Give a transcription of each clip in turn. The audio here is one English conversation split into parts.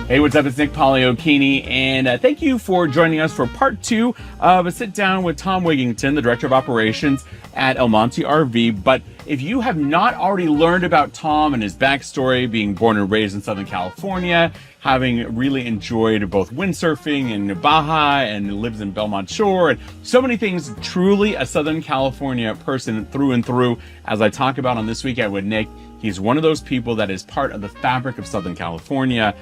Hey, what's up? It's Nick Pagliochini, and thank you for joining us for part 2 of a sit-down with Tom Wigginton, the Director of Operations at Monte RV. But if you have not already learned about Tom and his backstory, being born and raised in Southern California, having really enjoyed both windsurfing in Baja and lives in Belmont Shore, and so many things, truly a Southern California person through and through, as I talk about on This Weekend with Nick. He's one of those people that is part of the fabric of Southern California.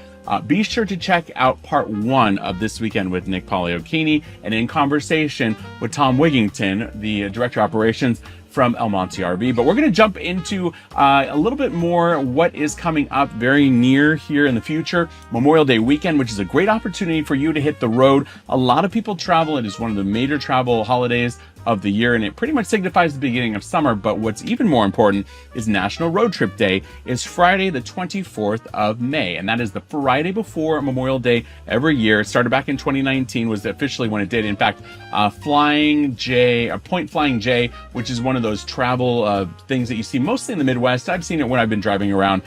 Be sure to check out part 1 of This Weekend with Nick Pagliochini, and in conversation with Tom Wigginton, the Director of Operations from Monte RV. But we're going to jump into a little bit more what is coming up very near here in the future. Memorial Day weekend, which is a great opportunity for you to hit the road. A lot of people travel. It is one of the major travel holidays of the year, and it pretty much signifies the beginning of summer. But what's even more important is National Road Trip Day is Friday the 24th of May, and that is the Friday before Memorial Day every year. It started back in 2019, was officially when it did. In fact, Point Flying J, which is one of those travel things that you see mostly in the Midwest. I've seen it when I've been driving around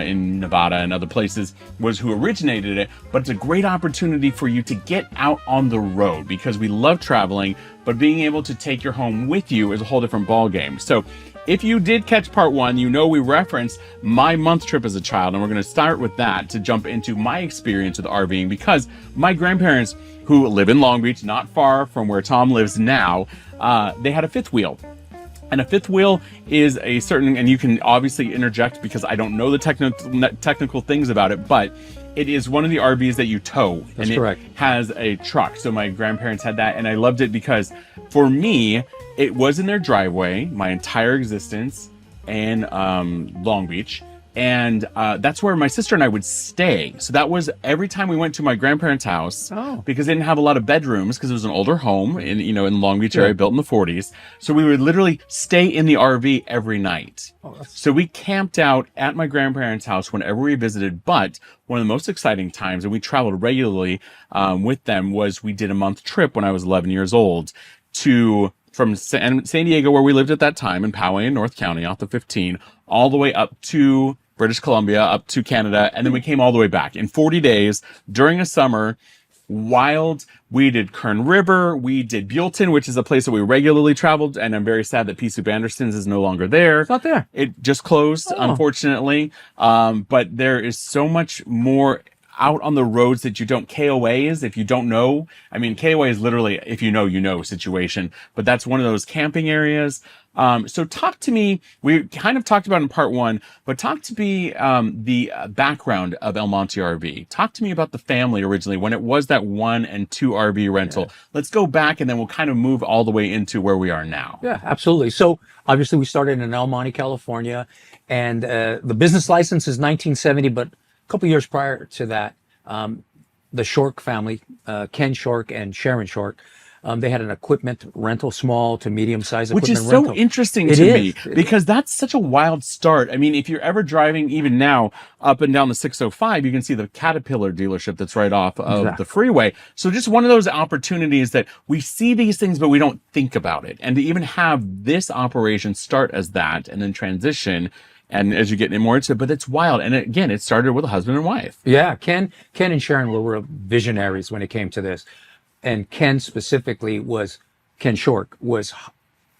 in Nevada and other places, was who originated it. But it's a great opportunity for you to get out on the road, because we love traveling, but being able to take your home with you is a whole different ball game. So if you did catch part 1, you know we referenced my month trip as a child, and we're going to start with that to jump into my experience with RVing, because my grandparents, who live in Long Beach, not far from where Tom lives now, they had a fifth wheel. And a fifth wheel is a certain, and you can obviously interject because I don't know the technical things about it, but it is one of the RVs that you tow. That's and correct. It has a truck. So my grandparents had that, and I loved it because for me, it was in their driveway my entire existence in Long Beach. And that's where my sister and I would stay. So that was every time we went to my grandparents' house, because they didn't have a lot of bedrooms, because it was an older home in Long Beach area, built in the 40s. So we would literally stay in the RV every night. So we camped out at my grandparents' house whenever we visited. But one of the most exciting times, and we traveled regularly with them, was we did a month trip when I was 11 years old from San Diego, where we lived at that time, in Poway in North County, off the 15, all the way up to British Columbia, up to Canada, and then we came all the way back in 40 days during a summer. Wild. We did Kern River, we did Buellton, which is a place that we regularly traveled, and I'm very sad that P. Soup Anderson's is no longer there. It's not there. It just closed, unfortunately. But there is so much more out on the roads that you don't. KOAs, if you don't know, I mean, KOA is literally if you know situation, but that's one of those camping areas. So talk to me, we kind of talked about in part 1, but talk to me the background of Monte RV. Talk to me about the family originally, when it was that 1 and 2 RV rental. Yeah. Let's go back, and then we'll kind of move all the way into where we are now. Yeah, absolutely. So obviously we started in El Monte, California, and the business license is 1970, but a couple years prior to that, the Shork family, Ken Shork and Sharon Shork, they had an equipment rental, small to medium size equipment rental. Which is so interesting to me, because that's such a wild start. I mean, if you're ever driving, even now, up and down the 605, you can see the Caterpillar dealership that's right off of the freeway. So just one of those opportunities that we see these things, but we don't think about it. And to even have this operation start as that and then transition, and as you get more into it, but it's wild. And again, it started with a husband and wife. Yeah, Ken and Sharon were visionaries when it came to this. And Ken specifically Ken Shork was,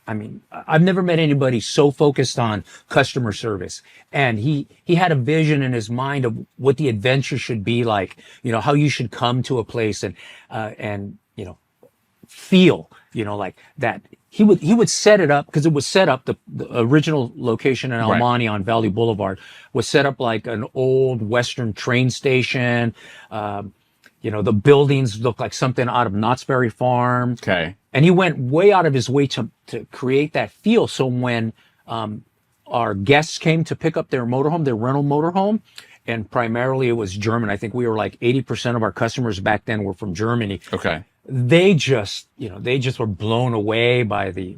I mean, I've never met anybody so focused on customer service. And he had a vision in his mind of what the adventure should be like, how you should come to a place and feel, like that. He would set it up, because it was set up, the original location in El Monte on Valley Boulevard was set up like an old Western train station. The buildings look like something out of Knott's Berry Farm. Okay. And he went way out of his way to create that feel. So when our guests came to pick up their motorhome, their rental motorhome, and primarily it was German. I think we were like 80% of our customers back then were from Germany. Okay. They just were blown away by the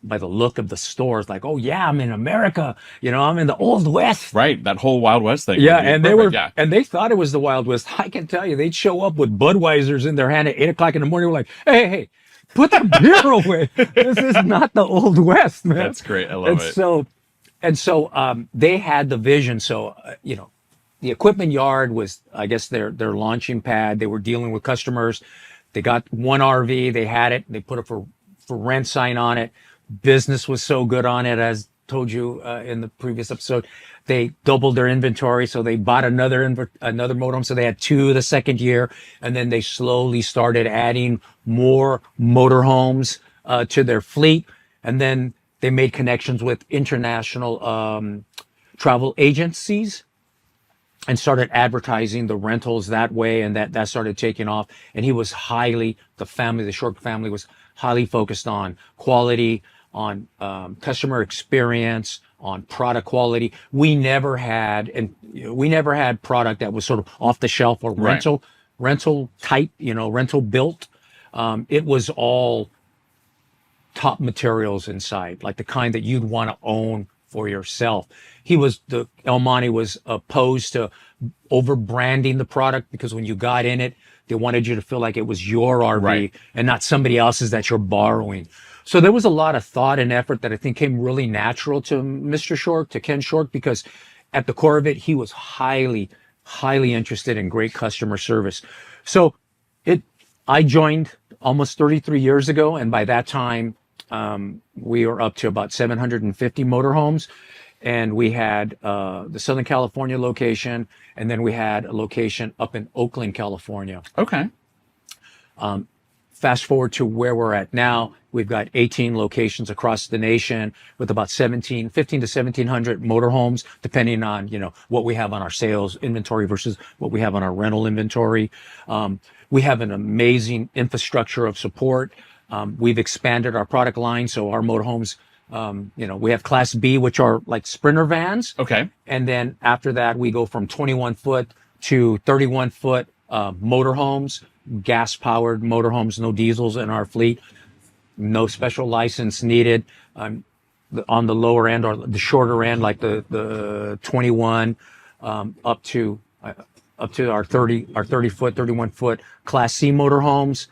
look of the stores. Like, oh yeah, I'm in America. I'm in the Old West. Right. That whole Wild West thing. Yeah. And and they thought it was the Wild West. I can tell you, they'd show up with Budweisers in their hand at 8:00 in the morning. We're like, hey, put the beer away. This is not the Old West, man. That's great. I love it. So they had the vision. So, the equipment yard was, I guess, their launching pad. They were dealing with customers. They got one RV, they had it, they put a for rent sign on it. Business was so good on it, as told you in the previous episode. They doubled their inventory, so they bought another motorhome. So they had two the second year, and then they slowly started adding more motorhomes to their fleet. And then they made connections with international travel agencies and started advertising the rentals that way, and that started taking off. And he was the Short family was highly focused on quality, on customer experience, on product quality. We never had product that was sort of off the shelf or rental type, rental built. It was all top materials inside, like the kind that you'd want to own for yourself. El Monte was opposed to over branding the product, because when you got in it, they wanted you to feel like it was your RV and not somebody else's that you're borrowing. So there was a lot of thought and effort that I think came really natural to Mr. Short, to Ken Short, because at the core of it, he was highly, highly interested in great customer service. So I joined almost 33 years ago, and by that time, we were up to about 750 motorhomes, and we had the Southern California location, and then we had a location up in Oakland, California. Okay. Fast forward to where we're at now, we've got 18 locations across the nation with about 15 to 1,700 motorhomes, depending on, what we have on our sales inventory versus what we have on our rental inventory. We have an amazing infrastructure of support. We've expanded our product line. So our motorhomes, we have Class B, which are like Sprinter vans. Okay. And then after that, we go from 21-foot to 31-foot motorhomes, gas-powered motorhomes, no diesels in our fleet, no special license needed. On the lower end or the shorter end, like the 21 up to our 30-foot, 31-foot Class C motorhomes.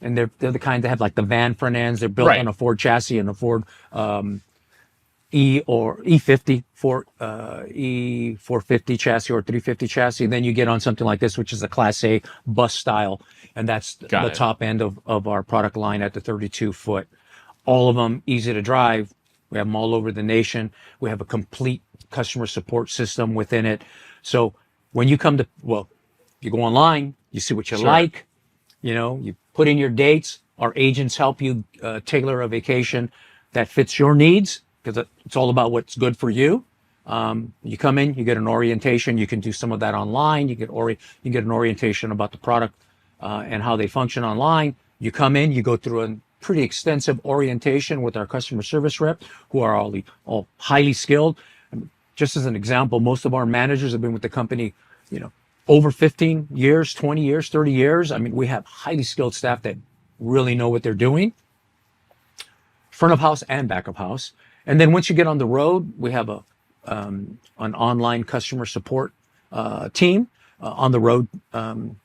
And they're the kind that have like the van front ends. They're built on a Ford chassis and a Ford E450 E450 chassis or 350 chassis. Then you get on something like this, which is a Class A bus style, and that's the top end of our product line at the 32-foot. All of them easy to drive. We have them all over the nation. We have a complete customer support system within it. So when you you go online, you see what you like, you put in your dates. Our agents help you tailor a vacation that fits your needs, because it's all about what's good for you. You come in, you get an orientation. You can do some of that online. You get an orientation about the product and how they function online. You come in, you go through a pretty extensive orientation with our customer service rep, who are all highly skilled. Just as an example, most of our managers have been with the company, over 15 years, 20 years, 30 years. I mean, we have highly skilled staff that really know what they're doing, front of house and back of house. And then once you get on the road, we have an online customer support team, on the road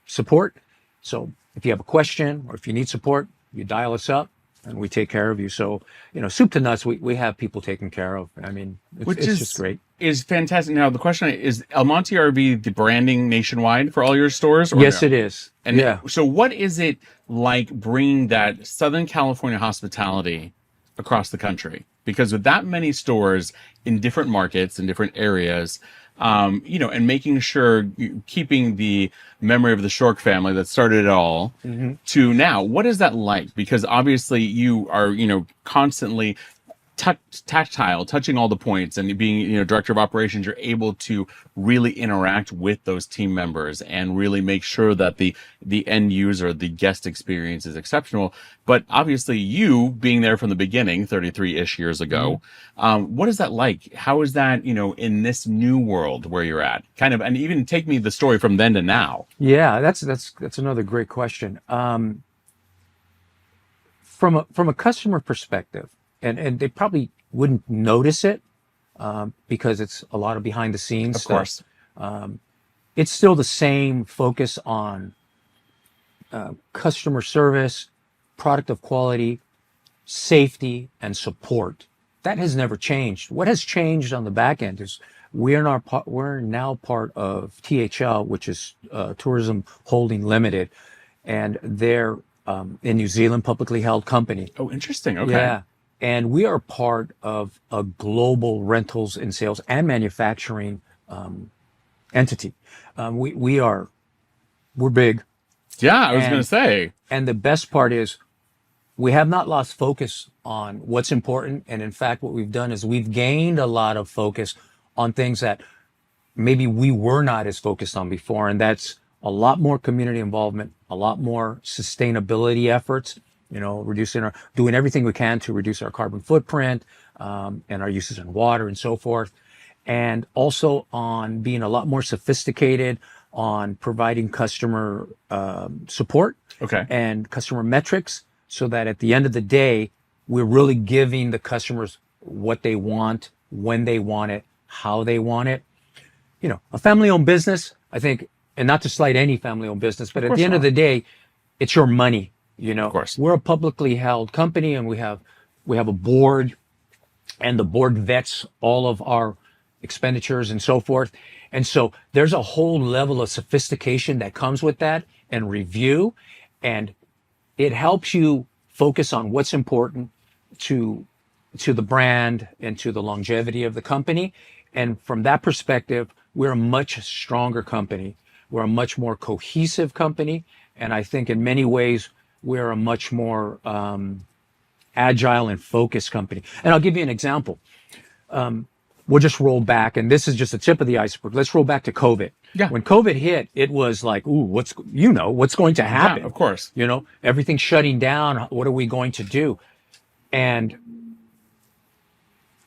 support. So if you have a question or if you need support, you dial us up and we take care of you. So, soup to nuts, we have people taken care of. I mean, it's just great. Is fantastic. Now, the question is El Monte RV the branding nationwide for all your stores? Yes, it is. And so what is it like bringing that Southern California hospitality across the country? Because with that many stores in different markets, in different areas, and making sure keeping the memory of the Short family that started it all to now, what is that like? Because obviously you are, constantly tactile, touching all the points, and being, director of operations, you're able to really interact with those team members and really make sure that the end user, the guest experience is exceptional. But obviously you being there from the beginning, 33-ish years ago, what is that like? How is that, in this new world where you're at? Kind of, and even take me the story from then to now. Yeah, that's another great question. From a customer perspective, and they probably wouldn't notice it because it's a lot of behind the scenes stuff. Course. It's still the same focus on customer service, product of quality, safety, and support. That has never changed. What has changed on the back end is we're now part of THL, which is Tourism Holding Limited, and they're in New Zealand, publicly held company. Oh, interesting. Okay. Yeah. And we are part of a global rentals and sales and manufacturing entity. We're big. Yeah, I was going to say. And the best part is we have not lost focus on what's important. And in fact, what we've done is we've gained a lot of focus on things that maybe we were not as focused on before. And that's a lot more community involvement, a lot more sustainability efforts, doing everything we can to reduce our carbon footprint, and our uses in water and so forth. And also on being a lot more sophisticated on providing customer support and customer metrics, so that at the end of the day, we're really giving the customers what they want, when they want it, how they want it. A family-owned business, I think, and not to slight any family-owned business, but at the end of the day, it's your money. Of course. We're a publicly held company, and we have a board, and the board vets all of our expenditures and so forth. And so there's a whole level of sophistication that comes with that and review, and it helps you focus on what's important to the brand and to the longevity of the company. And from that perspective, we're a much stronger company. We're a much more cohesive company. And I think in many ways, we're a much more agile and focused company. And I'll give you an example. We'll just roll back, and this is just the tip of the iceberg. Let's roll back to COVID. Yeah. When COVID hit, it was like, ooh, what's going to happen? Yeah, of course. Everything's shutting down. What are we going to do? And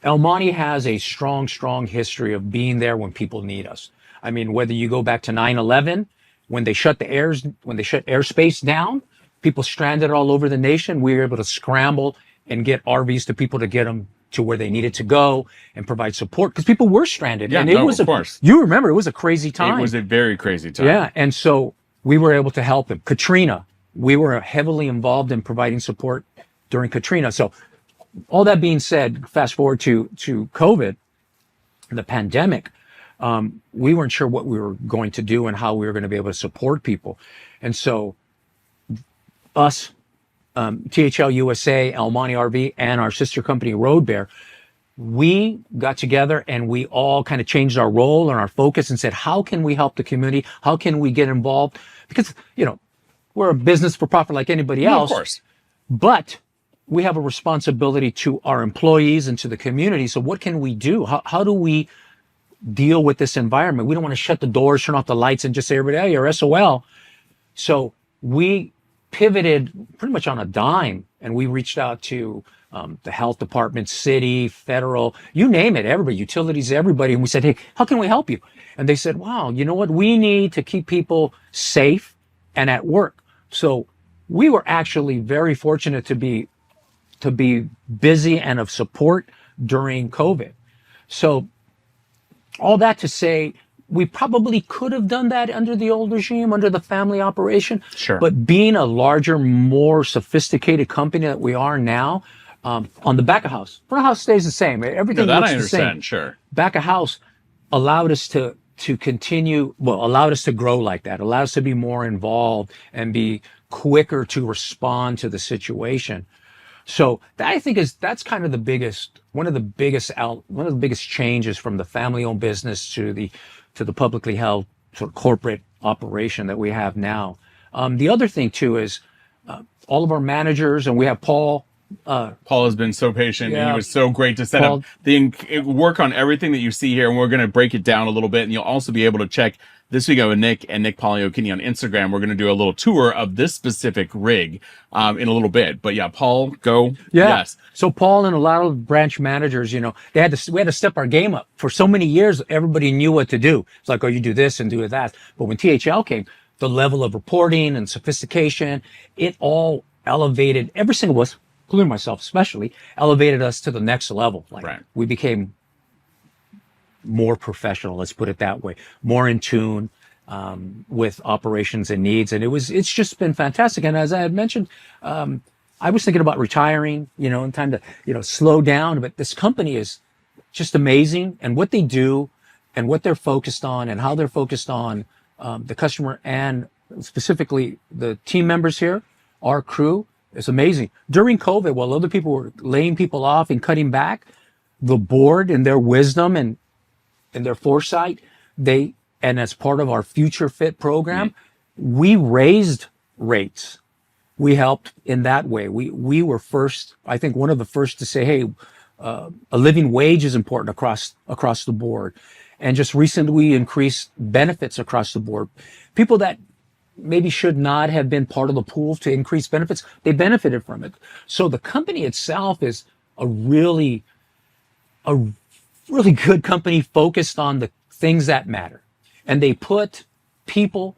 El Monte has a strong, strong history of being there when people need us. I mean, whether you go back to 9/11, when they shut airspace down, people stranded all over the nation. We were able to scramble and get RVs to people to get them to where they needed to go and provide support, because people were stranded. Yeah, and it was of course. You remember, it was a crazy time. It was a very crazy time. Yeah. And so we were able to help them. Katrina, we were heavily involved in providing support during Katrina. So all that being said, fast forward to COVID, the pandemic, we weren't sure what we were going to do and how we were going to be able to support people. And so us, THL USA, El Monte RV, and our sister company RVer, we got together and we all kind of changed our role and our focus and said, how can we help the community? How can we get involved? Because, we're a business for profit like anybody else. Of course. But we have a responsibility to our employees and to the community. So what can we do? How do we deal with this environment? We don't want to shut the doors, turn off the lights, and just say, everybody, hey, you're SOL. So we pivoted pretty much on a dime, and we reached out to the health department, city, federal, you name it, everybody, utilities, everybody. And we said, hey, how can we help you? And they said, wow, you know what? We need to keep people safe and at work. So we were actually very fortunate to be busy and of support during COVID. So all that to say, we probably could have done that under the old regime, under the family operation. Sure. But being a larger, more sophisticated company that we are now, on the back of house, front of house stays the same. Everything looks the same. Sure. Back of house allowed us to continue, allowed us to grow like that, allowed us to be more involved and be quicker to respond to the situation. So that, I think, that's kind of one of the biggest changes from the family-owned business to the publicly held sort of corporate operation that we have now. The other thing too is all of our managers, and we have Paul. Paul has been so patient. Yeah. And he was so great to set up work on everything that you see here. And we're going to break it down a little bit. And you'll also be able to check this week with Nick and Nick Pagliochini on Instagram. We're going to do a little tour of this specific rig in a little bit. But yeah, Paul, go. Yeah. Yes. So Paul and a lot of branch managers, we had to step our game up. For so many years, everybody knew what to do. It's like, oh, you do this and do that. But when THL came, the level of reporting and sophistication, it all elevated, every single one, including myself especially, elevated us to the next level. We became more professional, let's put it that way, more in tune with operations and needs. And it's just been fantastic. And as I had mentioned, I was thinking about retiring, and time to, slow down. But this company is just amazing. And what they do, and what they're focused on and how they're focused on the customer and specifically the team members here, our crew, is amazing. During COVID, while other people were laying people off and cutting back, the board and their wisdom and their foresight, and as part of our Future Fit program, we raised rates. We helped in that way. We were first, I think, one of the first to say, hey, a living wage is important across the board. And just recently, we increased benefits across the board. People that maybe should not have been part of the pool to increase benefits, they benefited from it. So the company itself is a really good company focused on the things that matter. And they put people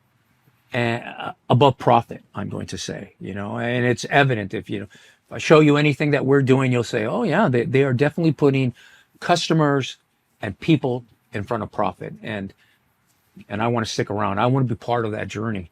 above profit, I'm going to say, and it's evident if I show you anything that we're doing, you'll say, oh yeah, they are definitely putting customers and people in front of profit. And I want to stick around. I want to be part of that journey.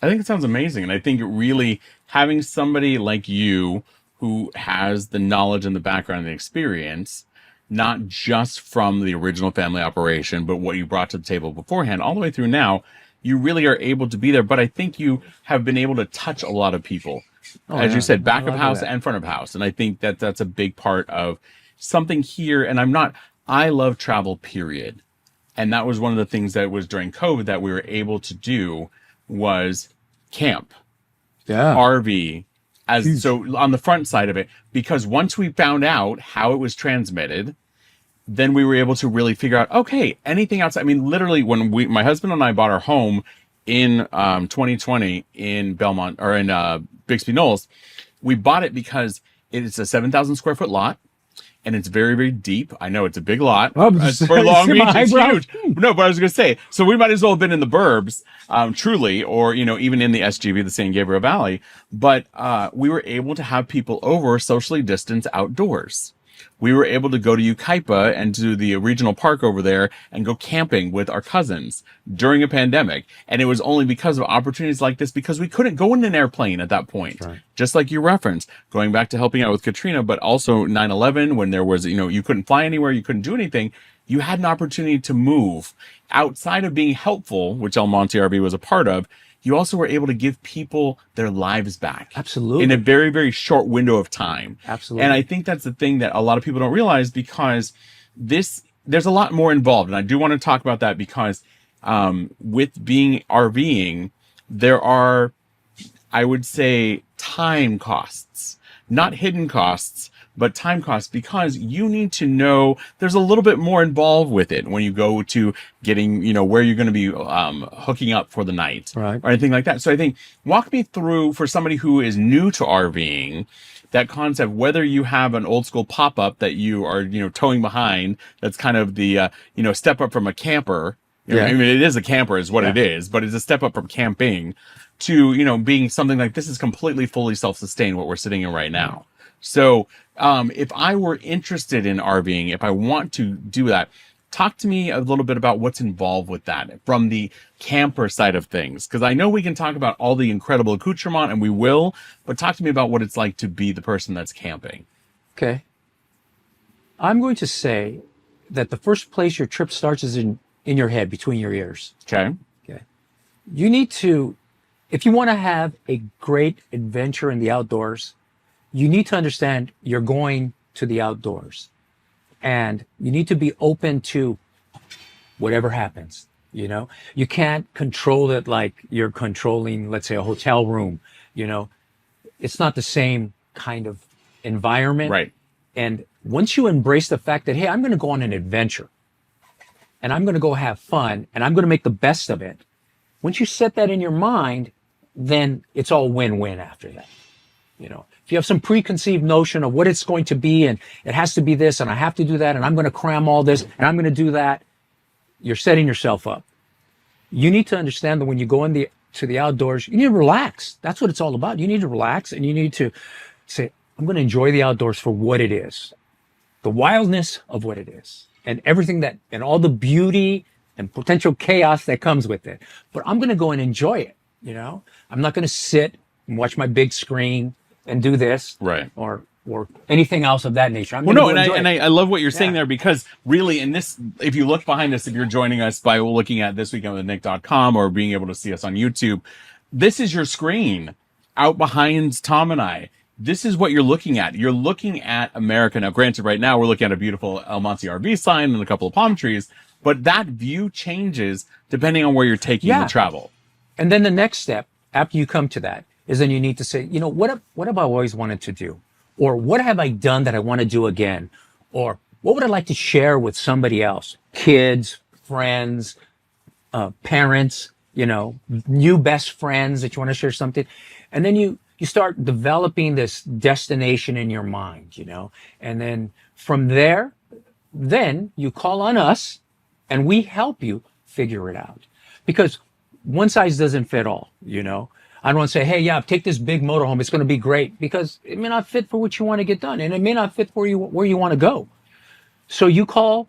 I think it sounds amazing. And I think really having somebody like you who has the knowledge and the background and the experience, not just from the original family operation, but what you brought to the table beforehand, all the way through now, you really are able to be there. But I think you have been able to touch a lot of people, as you said, back of house and front of house. And I think that that's a big part of something here. And I love travel, period. And that was one of the things that was during COVID that we were able to do was camp, RV, so on the front side of it, because once we found out how it was transmitted, then we were able to really figure out, okay, anything outside. I mean, literally when my husband and I bought our home in 2020 in Belmont or in Bixby Knolls, we bought it because it's a 7,000 square foot lot. And it's very, very deep. I know it's a big lot. For Long Beach, it's huge. No, but I was going to say, so we might as well have been in the burbs, truly, or, even in the SGV, the San Gabriel Valley. But we were able to have people over socially distanced outdoors. We were able to go to Ukaipa and to the regional park over there and go camping with our cousins during a pandemic. And it was only because of opportunities like this, because we couldn't go in an airplane at that point. Right. Just like you referenced, going back to helping out with Katrina, but also 9/11, when there was, you couldn't fly anywhere, you couldn't do anything. You had an opportunity to move outside of being helpful, which El Monte RV was a part of. You also were able to give people their lives back. Absolutely. In a very, very short window of time. Absolutely. And I think that's the thing that a lot of people don't realize, because there's a lot more involved. And I do want to talk about that because with being RVing, there are, I would say, time costs, not hidden costs, but time costs, because you need to know there's a little bit more involved with it when you go to getting, where you're going to be hooking up for the night, right, or anything like that. So I think walk me through, for somebody who is new to RVing, that concept, whether you have an old school pop-up that you are, towing behind, that's kind of the, step up from a camper. I mean, it is a camper is what it is, but it's a step up from camping to, being something like this is completely fully self-sustained, what we're sitting in right now. So if I were interested in RVing, if I want to do that, talk to me a little bit about what's involved with that from the camper side of things. Because I know we can talk about all the incredible accoutrement, and we will, but talk to me about what it's like to be the person that's camping. Okay. I'm going to say that the first place your trip starts is in your head, between your ears. Okay. Okay. You need to, if you want to have a great adventure in the outdoors, you need to understand you're going to the outdoors, and you need to be open to whatever happens. You can't control it like you're controlling, let's say, a hotel room. It's not the same kind of environment. Right. And once you embrace the fact that, hey, I'm going to go on an adventure and I'm going to go have fun and I'm going to make the best of it. Once you set that in your mind, then it's all win-win after that. If you have some preconceived notion of what it's going to be, and it has to be this, and I have to do that, and I'm going to cram all this, and I'm going to do that, you're setting yourself up. You need to understand that when you go to the outdoors, you need to relax. That's what it's all about. You need to relax, and you need to say, I'm going to enjoy the outdoors for what it is, the wildness of what it is, and everything and all the beauty and potential chaos that comes with it. But I'm going to go and enjoy it. I'm not going to sit and watch my big screen and do this, right, or or anything else of that nature. Well, no, and I love what you're saying there, because really, in this, if you look behind us, if you're joining us by looking at thisweekendwithnick.com or being able to see us on YouTube, this is your screen out behind Tom and I. This is what you're looking at. You're looking at America. Now, granted, right now we're looking at a beautiful El Monte RV sign and a couple of palm trees, but that view changes depending on where you're taking the travel. And then the next step after you come to that is then you need to say, what have I always wanted to do? Or what have I done that I want to do again? Or what would I like to share with somebody else? Kids, friends, parents, new best friends that you want to share something. And then you start developing this destination in your mind, and then from there, then you call on us and we help you figure it out, because one size doesn't fit all, I don't want to say, hey, take this big motorhome. It's going to be great, because it may not fit for what you want to get done, and it may not fit for you where you want to go. So you call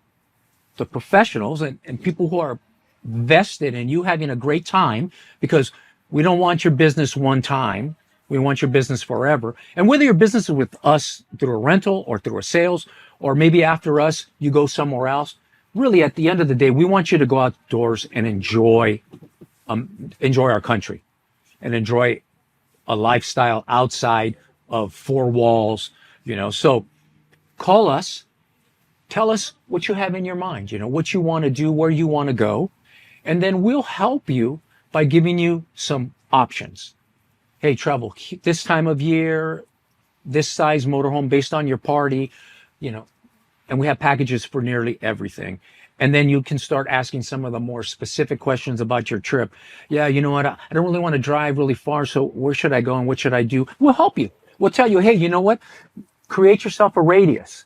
the professionals and people who are vested in you having a great time, because we don't want your business one time. We want your business forever. And whether your business is with us through a rental or through a sales, or maybe after us, you go somewhere else. Really, at the end of the day, we want you to go outdoors and enjoy our country and enjoy a lifestyle outside of four walls, So call us, tell us what you have in your mind, what you want to do, where you want to go. And then we'll help you by giving you some options. Hey, travel this time of year, this size motorhome based on your party, and we have packages for nearly everything. And then you can start asking some of the more specific questions about your trip. Yeah, you know what? I don't really want to drive really far, so where should I go and what should I do? We'll help you. We'll tell you, hey, you know what? Create yourself a radius,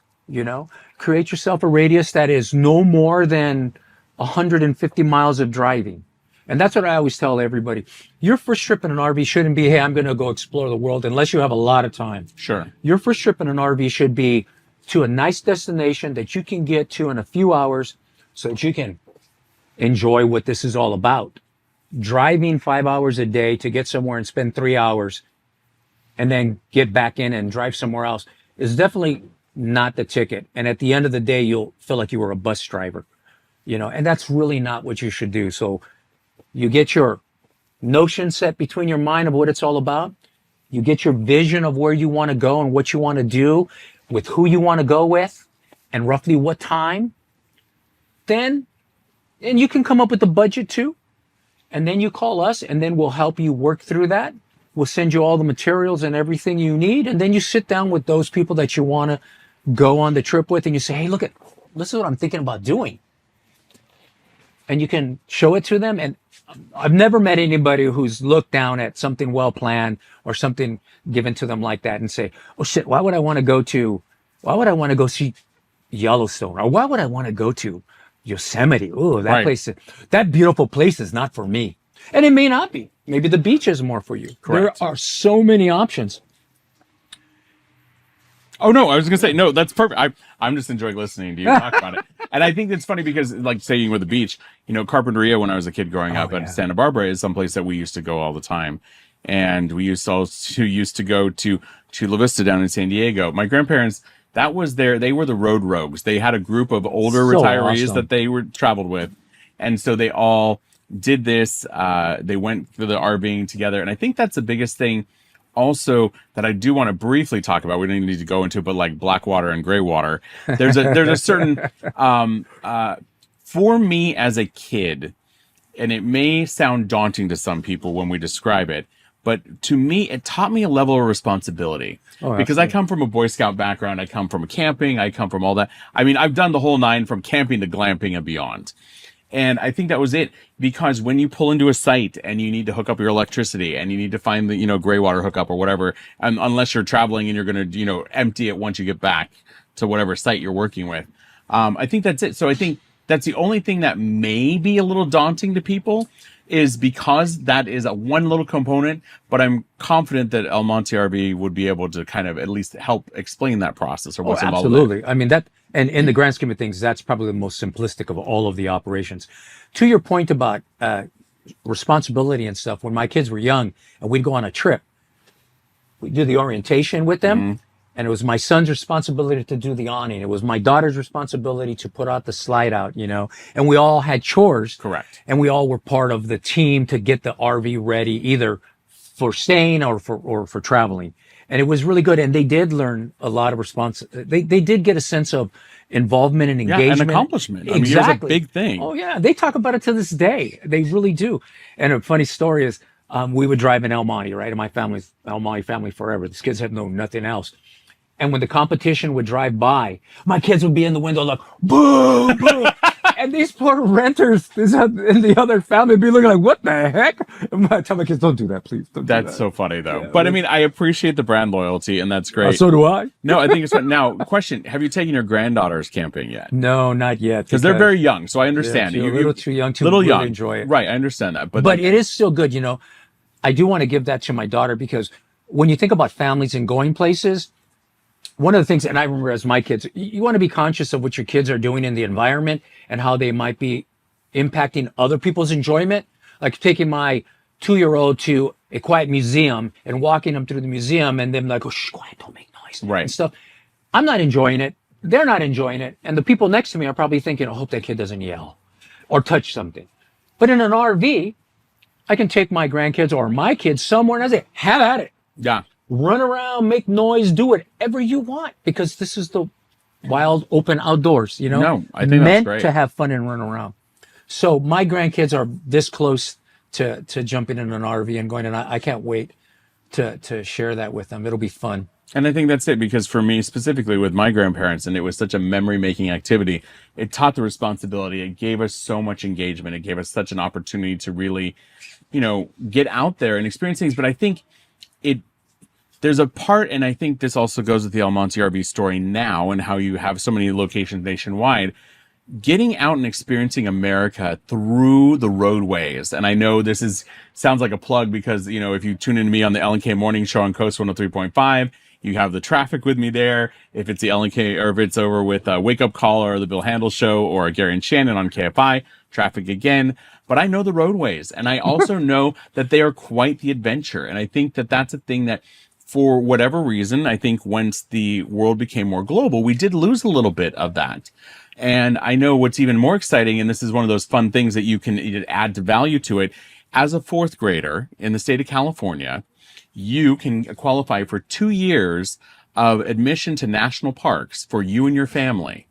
Create yourself a radius that is no more than 150 miles of driving. And that's what I always tell everybody. Your first trip in an RV shouldn't be, hey, I'm going to go explore the world, unless you have a lot of time. Sure. Your first trip in an RV should be to a nice destination that you can get to in a few hours so that you can enjoy what this is all about. Driving 5 hours a day to get somewhere and spend 3 hours and then get back in and drive somewhere else is definitely not the ticket. And at the end of the day, you'll feel like you were a bus driver, and that's really not what you should do. So you get your notion set between your mind of what it's all about. You get your vision of where you want to go and what you want to do, with who you want to go with, and roughly what time. And you can come up with the budget too. And then you call us, and then we'll help you work through that. We'll send you all the materials and everything you need. And then you sit down with those people that you want to go on the trip with, and you say, hey, this is what I'm thinking about doing. And you can show it to them. And I've never met anybody who's looked down at something well planned or something given to them like that and say, oh shit, why would I want to go see Yellowstone? Or why would I want to go to Yosemite? Oh, that beautiful place is not for me. And it may not be. Maybe the beach is more for you. Correct. There are so many options. Oh, no, I was going to say, no, that's perfect. I'm just enjoying listening to you talk about it. And I think it's funny because, like saying with the beach, Carpinteria, when I was a kid growing up in Santa Barbara, is someplace that we used to go all the time. And we used to go to La Vista down in San Diego. My grandparents, they were the road rogues. They had a group of older retirees that they traveled with. And so they all did this. They went through the RVing together. And I think that's the biggest thing also that I do want to briefly talk about. We don't need to go into, but like Blackwater and Graywater, there's a certain, for me as a kid, and it may sound daunting to some people when we describe it, but to me, it taught me a level of responsibility because I come from a Boy Scout background. I come from camping. I come from all that. I mean, I've done the whole nine from camping to glamping and beyond. And I think that was it, because when you pull into a site and you need to hook up your electricity and you need to find the, gray water hookup or whatever, unless you're traveling and you're going to, empty it once you get back to whatever site you're working with. I think that's it. So I think that's the only thing that may be a little daunting to people, is because that is a one little component, but I'm confident that El Monte RV would be able to kind of at least help explain that process or what's involved. Absolutely. I mean, and in the grand scheme of things, that's probably the most simplistic of all of the operations. To your point about responsibility and stuff, when my kids were young and we'd go on a trip, we'd do the orientation with them. And it was my son's responsibility to do the awning. It was my daughter's responsibility to put out the slide out, and we all had chores. Correct. And we all were part of the team to get the RV ready, either for staying or for traveling. And it was really good. And they did learn a lot of they did get a sense of involvement and engagement. And accomplishment. Exactly. I mean, it was a big thing. Oh yeah. They talk about it to this day. They really do. And a funny story is, we would drive in El Monte, right? And my family's El Monte family forever. These kids had known nothing else. And when the competition would drive by, my kids would be in the window like, boo, boo. And these poor renters in the other family would be looking like, what the heck? And I tell my kids, don't do that, please. That's so funny, though. Yeah, but I mean, I appreciate the brand loyalty, and that's great. So do I. No, I think it's fun. Now, question, have you taken your granddaughters camping yet? No, not yet. Because they're very young, so I understand. Yeah, you're a little too young to really young. Enjoy it. Right, I understand that. But it is still good, I do want to give that to my daughter, because when you think about families and going places, one of the things, and I remember as my kids, you want to be conscious of what your kids are doing in the environment and how they might be impacting other people's enjoyment. Like taking my 2-year-old to a quiet museum and walking them through the museum and them like, oh, shh, quiet, don't make noise. Right. And stuff. I'm not enjoying it. They're not enjoying it. And the people next to me are probably thinking, I hope that kid doesn't yell or touch something. But in an RV, I can take my grandkids or my kids somewhere and I say, have at it. Yeah. Run around, make noise, do whatever you want, because this is the wild, open outdoors, No, I think that's great. Meant to have fun and run around. So my grandkids are this close to jumping in an RV and going, and I can't wait to share that with them. It'll be fun. And I think that's it, because for me specifically with my grandparents, and it was such a memory-making activity, it taught the responsibility. It gave us so much engagement. It gave us such an opportunity to really, get out there and experience things. But I think there's a part, and I think this also goes with the El Monte RV story now and how you have so many locations nationwide, getting out and experiencing America through the roadways. And I know this sounds like a plug because, if you tune in to me on the L&K Morning Show on Coast 103.5, you have the traffic with me there. If it's the L&K, or if it's over with Wake Up Call or the Bill Handel Show or Gary and Shannon on KFI, traffic again. But I know the roadways, and I also know that they are quite the adventure. And I think that that's a thing that, for whatever reason, I think once the world became more global, we did lose a little bit of that. And I know what's even more exciting, and this is one of those fun things that you can add to value to it, as a 4th grader in the state of California, you can qualify for 2 years of admission to national parks for you and your family.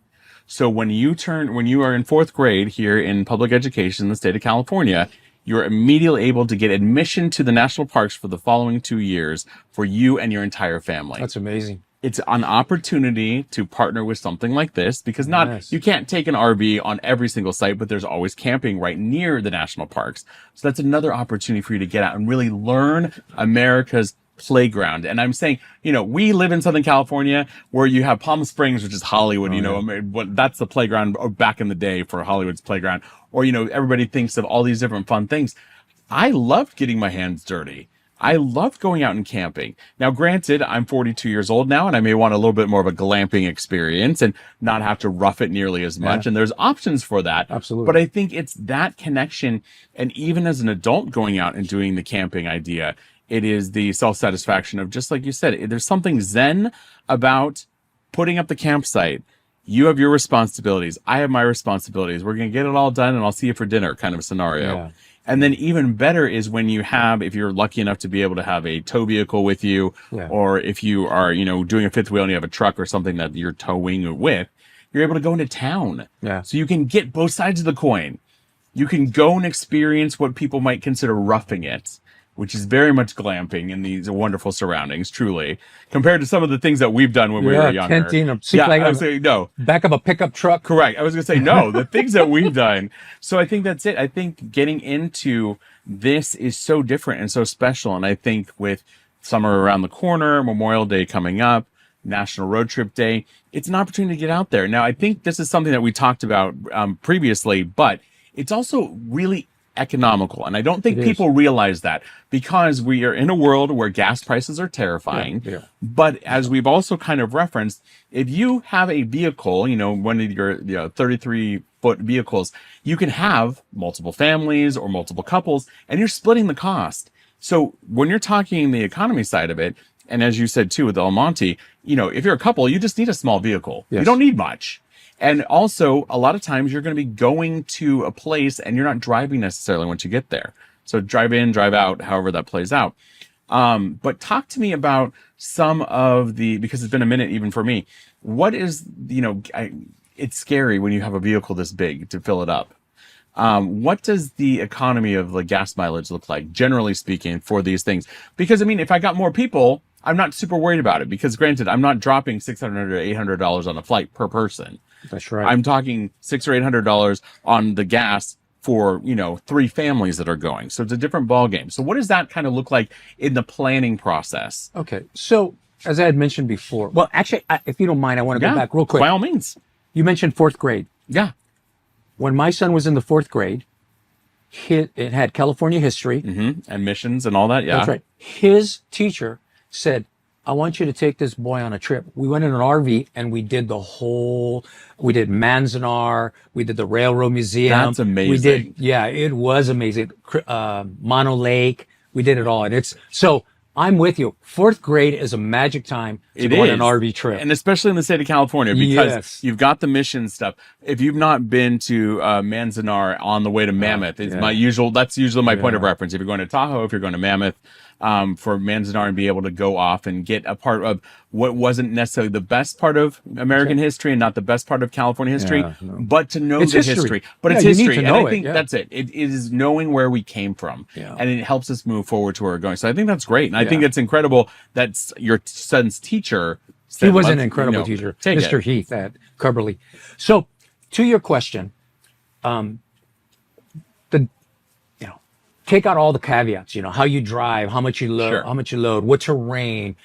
So when you are in 4th grade here in public education in the state of California, you're immediately able to get admission to the national parks for the following 2 years for you and your entire family. That's amazing. It's an opportunity to partner with something like this, because Yes. you can't take an RV on every single site, but there's always camping right near the national parks. So that's another opportunity for you to get out and really learn America's playground. And I'm saying, we live in Southern California where you have Palm Springs, which is Hollywood, that's the playground back in the day for Hollywood's playground. Or, everybody thinks of all these different fun things. I loved getting my hands dirty. I loved going out and camping. Now, granted, I'm 42 years old now, and I may want a little bit more of a glamping experience and not have to rough it nearly as much. Yeah. And there's options for that. Absolutely. But I think it's that connection. And even as an adult going out and doing the camping idea, it is the self-satisfaction of, just like you said, there's something zen about putting up the campsite. You have your responsibilities. I have my responsibilities. We're going to get it all done, and I'll see you for dinner kind of scenario. Yeah. And then even better is when you have, if you're lucky enough to be able to have a tow vehicle with you, or if you are, doing a fifth wheel and you have a truck or something that you're towing with, you're able to go into town. Yeah. So you can get both sides of the coin. You can go and experience what people might consider roughing it, which is very much glamping in these wonderful surroundings, truly, compared to some of the things that we've done when we were younger. Tenting, I was saying, no. Back of a pickup truck. Correct. I was going to say, no, the things that we've done. So I think that's it. I think getting into this is so different and so special. And I think with summer around the corner, Memorial Day coming up, National Road Trip Day, it's an opportunity to get out there. Now, I think this is something that we talked about previously, but it's also really economical. And I don't think people realize that, because we are in a world where gas prices are terrifying. Yeah. But as we've also kind of referenced, if you have a vehicle, one of your 33-foot vehicles, you can have multiple families or multiple couples, and you're splitting the cost. So when you're talking the economy side of it, And as you said too with El Monte, if you're a couple, you just need a small vehicle. Yes. You don't need much. And also, a lot of times you're going to be going to a place and you're not driving necessarily once you get there. So drive in, drive out, however that plays out. But talk to me about some of because it's been a minute even for me. What is, it's scary when you have a vehicle this big to fill it up. What does the economy of the gas mileage look like, generally speaking, for these things? Because, if I got more people, I'm not super worried about it because, granted, I'm not dropping $600 or $800 on a flight per person. That's right. I'm talking $600 or $800 on the gas for, 3 families that are going. So it's a different ballgame. So what does that kind of look like in the planning process? Okay. So as I had mentioned before, well, actually, if you don't mind, I want to go back real quick. By all means. You mentioned 4th grade. Yeah. When my son was in the 4th grade, it had California history. Mm-hmm. And missions and all that. Yeah. That's right. His teacher said, I want you to take this boy on a trip. We went in an RV and we did we did Manzanar, we did the Railroad Museum. That's amazing. It was amazing. Mono Lake, we did it all. And so I'm with you. 4th grade is a magic time to go on an RV trip. And especially in the state of California, because you've got the mission stuff. If you've not been to Manzanar on the way to Mammoth, that's usually my point of reference. If you're going to Tahoe, if you're going to Mammoth, for Manzanar and be able to go off and get a part of what wasn't necessarily the best part of American history and not the best part of California history, but to know the history. But it's history. And I think that's it. It is knowing where we came from. Yeah. And it helps us move forward to where we're going. So I think that's great. And I think it's incredible that your son's teacher said, he was an incredible teacher, Mr. Heath at Cubberley. So to your question, take out all the caveats, how you drive, how much you load, what terrain,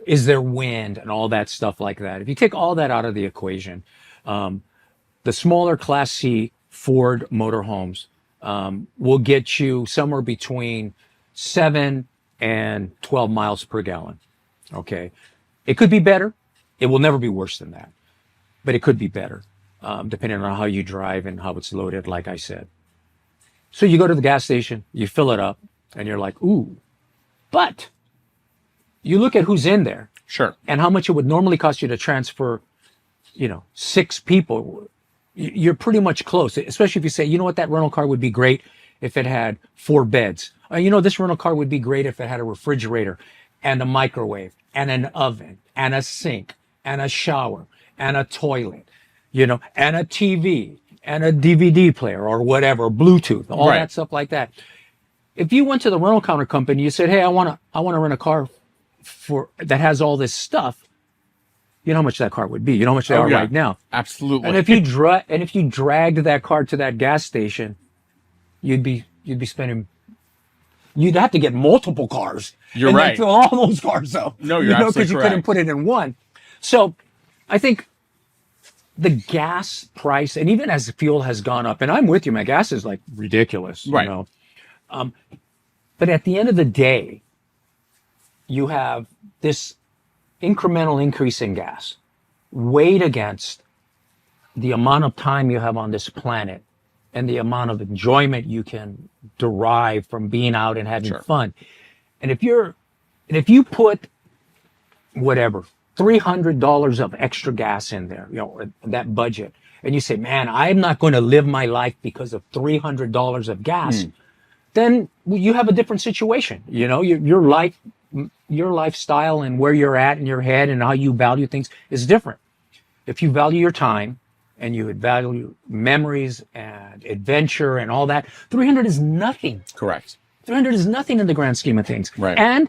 is there wind and all that stuff like that. If you take all that out of the equation, the smaller Class C Ford motorhomes will get you somewhere between 7 and 12 miles per gallon. Okay. It could be better. It will never be worse than that, but it could be better, depending on how you drive and how it's loaded, like I said. So you go to the gas station, you fill it up, and you're like, ooh. But you look at who's in there. Sure. And how much it would normally cost you to transfer, 6 people. You're pretty much close, especially if you say, that rental car would be great if it had 4 beds. This rental car would be great if it had a refrigerator and a microwave and an oven and a sink and a shower and a toilet, and a TV. And a DVD player or whatever, Bluetooth, all that stuff like that. If you went to the rental counter company, you said, hey, I want to rent a car that has all this stuff. You know how much that car would be. You know how much they are right now. Absolutely. And if you dragged that car to that gas station, you'd be spending. You'd have to get multiple cars. You're right. And fill all those cars up. No, you're absolutely correct. Because you couldn't put it in one. So, I think the gas price, and even as fuel has gone up, and I'm with you, my gas is like ridiculous, right? But at the end of the day, you have this incremental increase in gas weighed against the amount of time you have on this planet and the amount of enjoyment you can derive from being out and having fun. And if you put whatever, $300 of extra gas in there, that budget, and you say, man, I'm not going to live my life because of $300 of gas, then you have a different situation. Your lifestyle and where you're at in your head and how you value things is different. If you value your time and you value memories and adventure and all that, 300 is nothing. Correct. 300 is nothing in the grand scheme of things. Right. And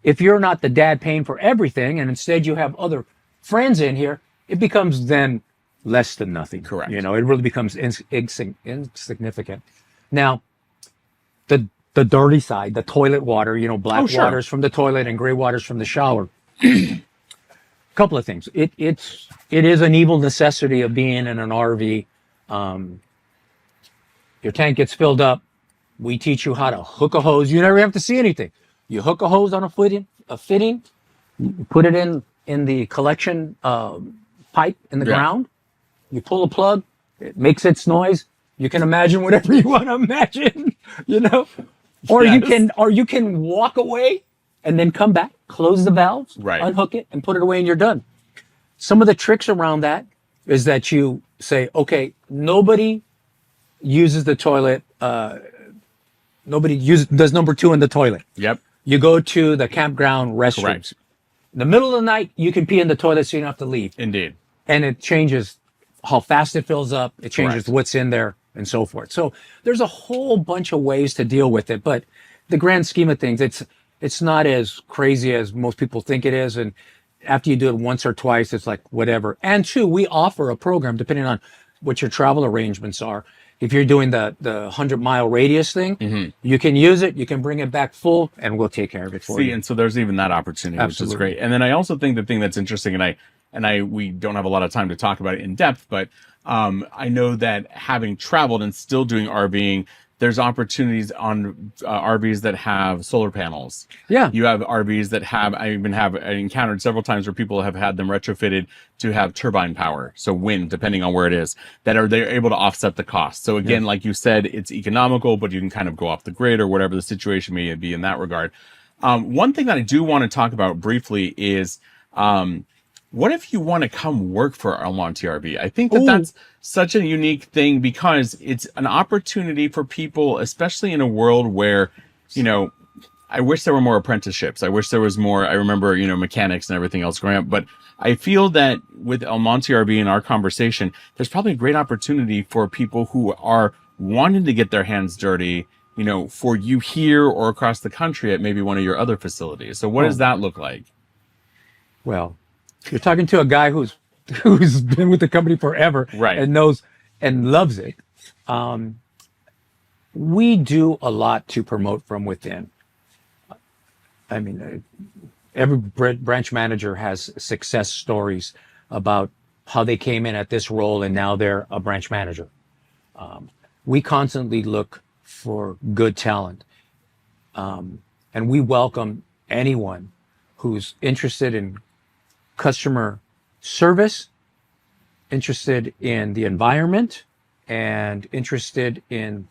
if you're not the dad paying for everything and instead you have other friends in here, it becomes then less than nothing. Correct. It really becomes insignificant. Now, the dirty side, the toilet water, black waters from the toilet and gray waters from the shower. Couple of things. It is an evil necessity of being in an RV. Your tank gets filled up. We teach you how to hook a hose. You never have to see anything. You hook a hose on a fitting, you put it in the collection pipe in the ground. You pull a plug, it makes its noise. You can imagine whatever you want to imagine, Or you can walk away and then come back close the valves, Right. unhook it, and put it away, and you're done. Some of the tricks around that is that you say, okay, nobody uses the toilet. Does number 2 in the toilet. Yep. You go to the campground restrooms. Correct. In the middle of the night, you can pee in the toilet so you don't have to leave. Indeed. And it changes how fast it fills up. It changes Correct. what's in there and so forth. So there's a whole bunch of ways to deal with it. But the grand scheme of things, it's not as crazy as most people think it is. And after you do it once or twice, it's like whatever. And 2, we offer a program depending on what your travel arrangements are. If you're doing the 100-mile radius thing, you can use it, you can bring it back full, and we'll take care of it for you. And so there's even that opportunity, Absolutely. which is great. And then I also think the thing that's interesting, we don't have a lot of time to talk about it in depth, but I know that having traveled and still doing RVing, there's opportunities on RVs that have solar panels. Yeah. You have RVs that I encountered several times where people have had them retrofitted to have turbine power. So wind, depending on where it is, they're able to offset the cost. So again, like you said, it's economical, but you can kind of go off the grid or whatever the situation may be in that regard. One thing that I do want to talk about briefly is, what if you want to come work for Monte RV? I think that's such a unique thing because it's an opportunity for people, especially in a world where, I wish there were more apprenticeships. I wish there was more, I remember, mechanics and everything else growing up. But I feel that with Monte RV in our conversation, there's probably a great opportunity for people who are wanting to get their hands dirty, for you here or across the country at maybe one of your other facilities. So what does that look like? Well, you're talking to a guy who's been with the company forever, right, and knows and loves it. We do a lot to promote from within. I mean, every branch manager has success stories about how they came in at this role and now they're a branch manager. We constantly look for good talent, and we welcome anyone who's interested in customer service, interested in the environment, and interested in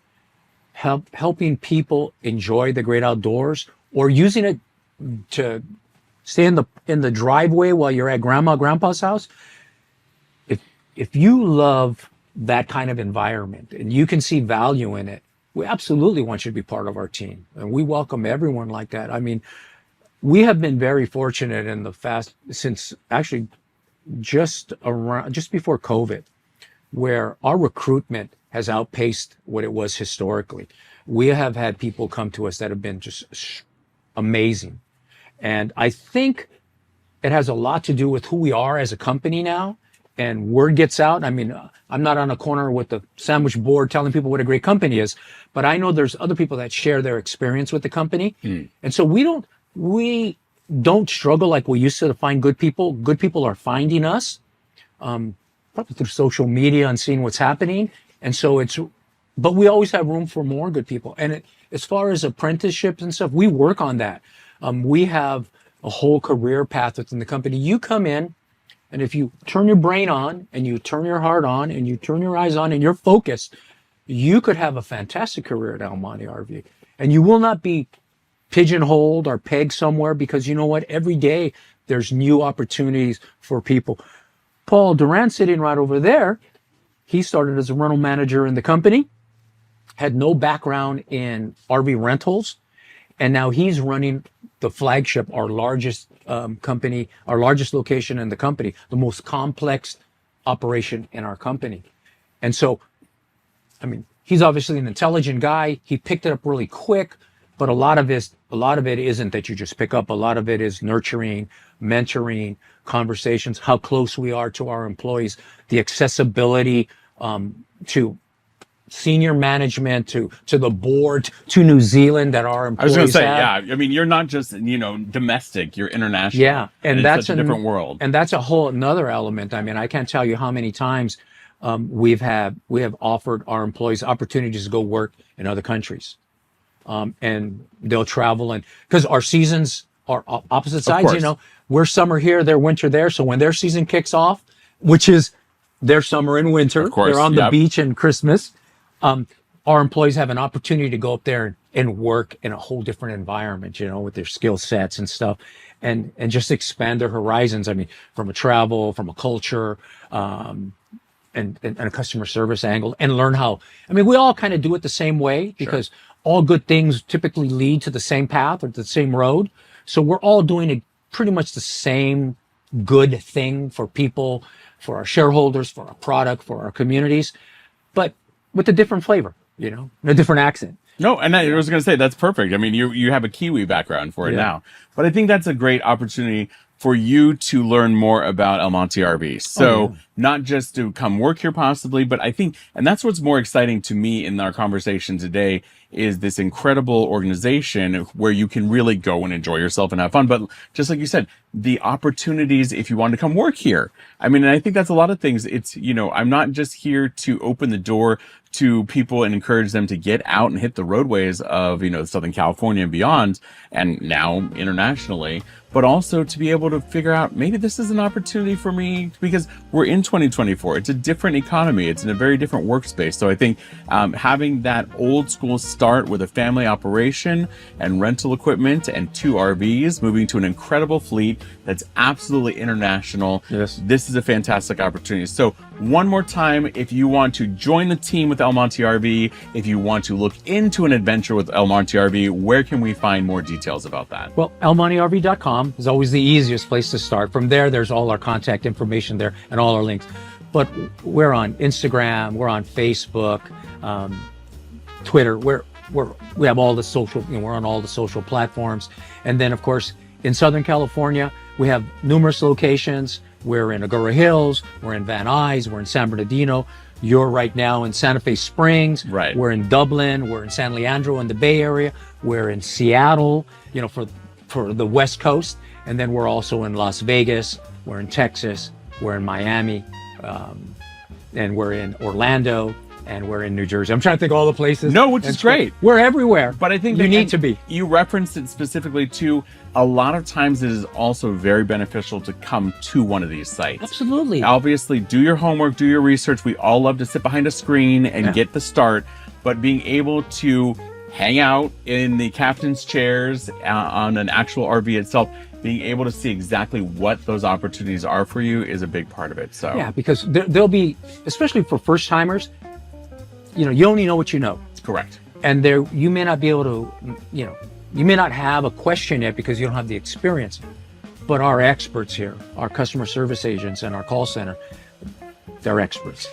helping people enjoy the great outdoors, or using it to stay in the driveway while you're at grandpa's house. If you love that kind of environment and you can see value in it, we absolutely want you to be part of our team, and we welcome everyone like that. I mean, we have been very fortunate since actually just before COVID, where our recruitment has outpaced what it was historically. We have had people come to us that have been just amazing. And I think it has a lot to do with who we are as a company now, and word gets out. I mean, I'm not on a corner with the sandwich board telling people what a great company is, but I know there's other people that share their experience with the company. And so we don't struggle like we used to find good people. Good people are finding us, probably through social media and seeing what's happening. And so but we always have room for more good people. And as far as apprenticeships and stuff, we work on that. We have a whole career path within the company. You come in, and if you turn your brain on and you turn your heart on and you turn your eyes on and you're focused, you could have a fantastic career at Monte RV. And you will not be pigeonholed or pegged somewhere, because you know what? Every day there's new opportunities for people. Paul Duran, sitting right over there, he started as a rental manager in the company, had no background in RV rentals, and now he's running the flagship, our largest company, our largest location in the company, the most complex operation in our company. And so, I mean, he's obviously an intelligent guy. He picked it up really quick, but a lot of it isn't that you just pick up. A lot of it is nurturing, mentoring, conversations, how close we are to our employees, the accessibility to senior management, to the board, to New Zealand that our employees have. I was going to say, yeah. I mean, you're not just domestic; you're international. Yeah, and that's such a different world. And that's a whole another element. I mean, I can't tell you how many times we have offered our employees opportunities to go work in other countries, and they'll travel, and because our seasons are opposite sides. We're summer here, they're winter there. So when their season kicks off, which is their summer and winter, of course, they're on the beach in Christmas. Our employees have an opportunity to go up there and and work in a whole different environment, with their skill sets and stuff, and just expand their horizons. I mean, from a travel, from a culture, and a customer service angle, and learn how. I mean, we all kind of do it the same way because all good things typically lead to the same path or the same road. So we're all doing pretty much the same good thing for people, for our shareholders, for our product, for our communities, but with a different flavor, and a different accent. No, and I was going to say, that's perfect. I mean, you have a Kiwi background for it now, but I think that's a great opportunity for you to learn more about El Monte RV. So not just to come work here possibly, but I think, and that's what's more exciting to me in our conversation today, is this incredible organization where you can really go and enjoy yourself and have fun. But just like you said, the opportunities if you want to come work here. I mean, and I think that's a lot of things. It's, I'm not just here to open the door to people and encourage them to get out and hit the roadways of, Southern California and beyond, and now internationally, but also to be able to figure out maybe this is an opportunity for me, because we're in 2024. It's a different economy. It's in a very different workspace. So I think having that old school start with a family operation and rental equipment and 2 RVs, moving to an incredible fleet that's absolutely international. Yes. This is a fantastic opportunity. So one more time, if you want to join the team with El Monte RV, if you want to look into an adventure with El Monte RV, where can we find more details about that? Well, elmonterv.com is always the easiest place to start. From there, there's all our contact information there and all our links. But we're on Instagram, we're on Facebook, Twitter. We have all the social. We're on all the social platforms. And then, of course, in Southern California, we have numerous locations. We're in Agoura Hills, we're in Van Nuys, we're in San Bernardino. You're right now in Santa Fe Springs. Right. We're in Dublin. We're in San Leandro in the Bay Area. We're in Seattle, for the West Coast. And then we're also in Las Vegas. We're in Texas. We're in Miami. And we're in Orlando. And we're in New Jersey. I'm trying to think of all the places. No, which is great. We're everywhere. But I think you need to be. You referenced it specifically too. A lot of times it is also very beneficial to come to one of these sites. Absolutely. Obviously, do your homework, do your research. We all love to sit behind a screen and get the start, but being able to hang out in the captain's chairs on an actual RV itself, being able to see exactly what those opportunities are for you is a big part of it. So yeah, because there'll be, especially for first timers, you only know what you know. Correct. And you may not be able to, you may not have a question yet because you don't have the experience. But our experts here, our customer service agents and our call center, they're experts.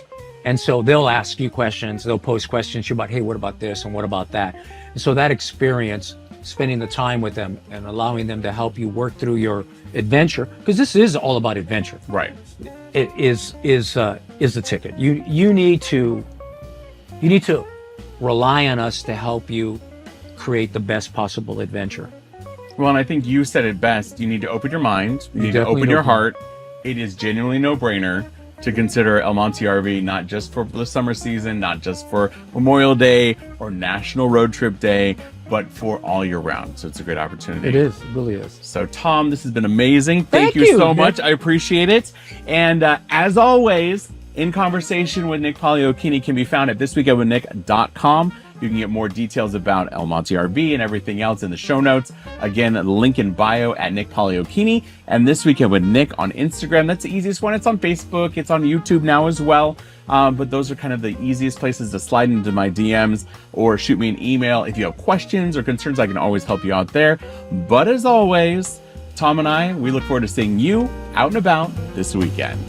And so they'll ask you questions, they'll pose questions about, hey, what about this and what about that? And so that experience, spending the time with them and allowing them to help you work through your adventure, because this is all about adventure. Right. It is the ticket. You need to rely on us to help you create the best possible adventure. Well, and I think you said it best. You need to open your mind. You need to open your heart. It is genuinely no-brainer to consider El Monte RV, not just for the summer season, not just for Memorial Day or National Road Trip Day, but for all year round. So it's a great opportunity. It is. It really is. So Tom, this has been amazing. Thank you you so much. I appreciate it. And as always, In Conversation with Nick Pagliochini can be found at thisweekendwithnick.com. You can get more details about El Monte RV and everything else in the show notes. Again, the link in bio at Nick Pagliochini. And This Weekend with Nick on Instagram. That's the easiest one. It's on Facebook. It's on YouTube now as well. But those are kind of the easiest places to slide into my DMs or shoot me an email. If you have questions or concerns, I can always help you out there. But as always, Tom and I, we look forward to seeing you out and about this weekend.